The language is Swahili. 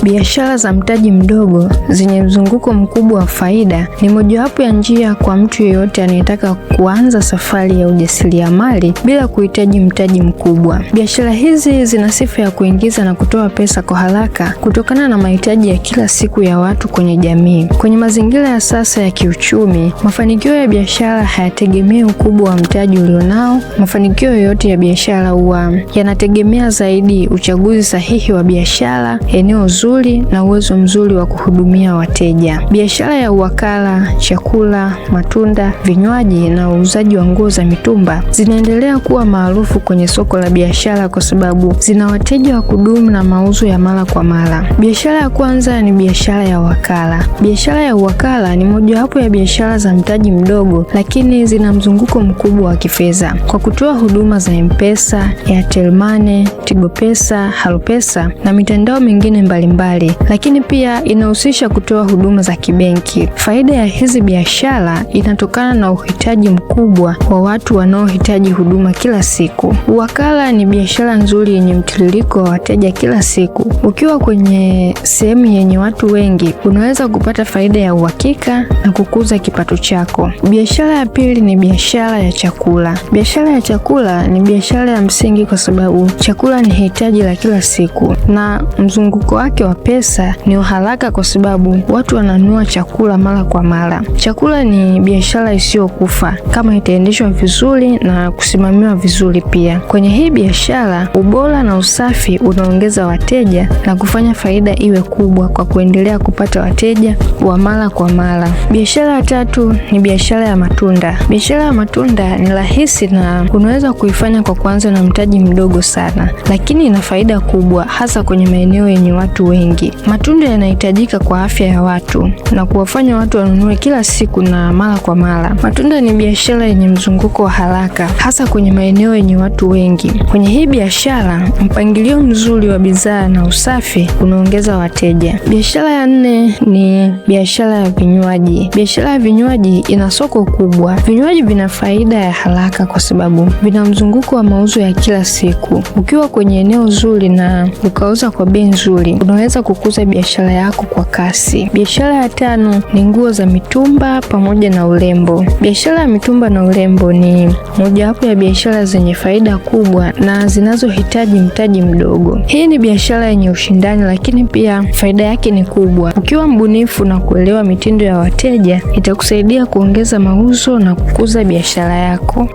Biashara za mtaji mdogo zenye mzunguko mkubwa wa faida ni mojawapo ya njia kwa mtu yeyote anayetaka kuanza safari ya ujasiriamali bila kuhitaji mtaji mkubwa. Biashara hizi zina sifa ya kuingiza na kutoa pesa kwa haraka kutokana na mahitaji ya kila siku ya watu kwenye jamii. Kwenye mazingira ya sasa ya kiuchumi, mafanikio ya biashara hayategemei ukubwa wa mtaji ulionao. Mafanikio yoyote ya biashara huwa yanategemea zaidi uchaguzi sahihi wa biashara, eneo zuri na uwezo mzuri wa kuhudumia wateja. Biashara ya uwakala, chakula, matunda, vinywaji na uuzaji wa nguo za mitumba zinaendelea kuwa maarufu kwenye soko la biashara kwa sababu zina wateja wa kudumu na mauzo ya mara kwa mara. Biashara ya kwanza ni biashara ya uwakala. Biashara ya uwakala ni mojawapo ya biashara za mtaji mdogo, lakini zina mzunguko mkubwa wa kifedha. Kwa kutoa huduma za M-Pesa, Airtel Money, Tigo Pesa, Halo Pesa na mitandao mingine mbalimbali, lakini pia inahusisha kutoa huduma za kibenki. Faida ya hizi biashara inatokana na uhitaji mkubwa wa watu wanaohitaji huduma kila siku. Uwakala ni biashara nzuri yenye mtiririko wa wateja kila siku. Ukiwa kwenye sehemu yenye watu wengi, unaweza kupata faida ya uhakika na kukuza kipato chako. Biashara ya pili ni biashara ya chakula. Biashara ya chakula ni biashara ya msingi kwa sababu chakula ni hitaji la kila siku na mzunguko wake wa pesa ni uharaka kwa sababu watu wananunua chakula mara kwa mara. Chakula ni biashara isiyokufa kama itaendeshwa vizuri na kusimamiwa vizuri pia. Kwenye hii biashara, ubora na usafi unaongeza wateja na kufanya faida iwe kubwa kwa kuendelea kupata wateja wa mara kwa mara. Biashara ya tatu ni biashara ya matunda. Biashara ya matunda ni rahisi na unaweza kuifanya kwa kuanza na mtaji mdogo sana, lakini ina faida kubwa hasa kwenye maeneo yenye watu wengi. Matunda yanahitajika kwa afya ya watu na kuwafanya watu wanunue kila siku na mara kwa mara. Matunda ni biashara yenye mzunguko wa haraka hasa kwenye maeneo yenye watu wengi. Kwenye hii biashara, mpangilio mzuri wa bidhaa na usafi unaongeza wateja. Biashara ya nne ni biashara ya vinywaji. Biashara ya vinywaji ina soko kubwa. Vinywaji vina faida ya haraka kwa sababu vina mzunguko wa mauzo ya kila siku. Ukiwa kwenye eneo zuri na ukauza kwa bei nzuri, unaweza kukuza biashara yako kwa kasi. Biashara ya tano ni nguo za mitumba pamoja na urembo. Biashara ya mitumba na urembo ni mojawapo ya biashara zenye faida kubwa na zinazohitaji mtaji mdogo. Hii ni biashara yenye ushindani, lakini pia faida yake ni kubwa. Ukiwa mbunifu na kuelewa mitindo ya wateja, itakusaidia kuongeza mauzo na kukuza biashara yako.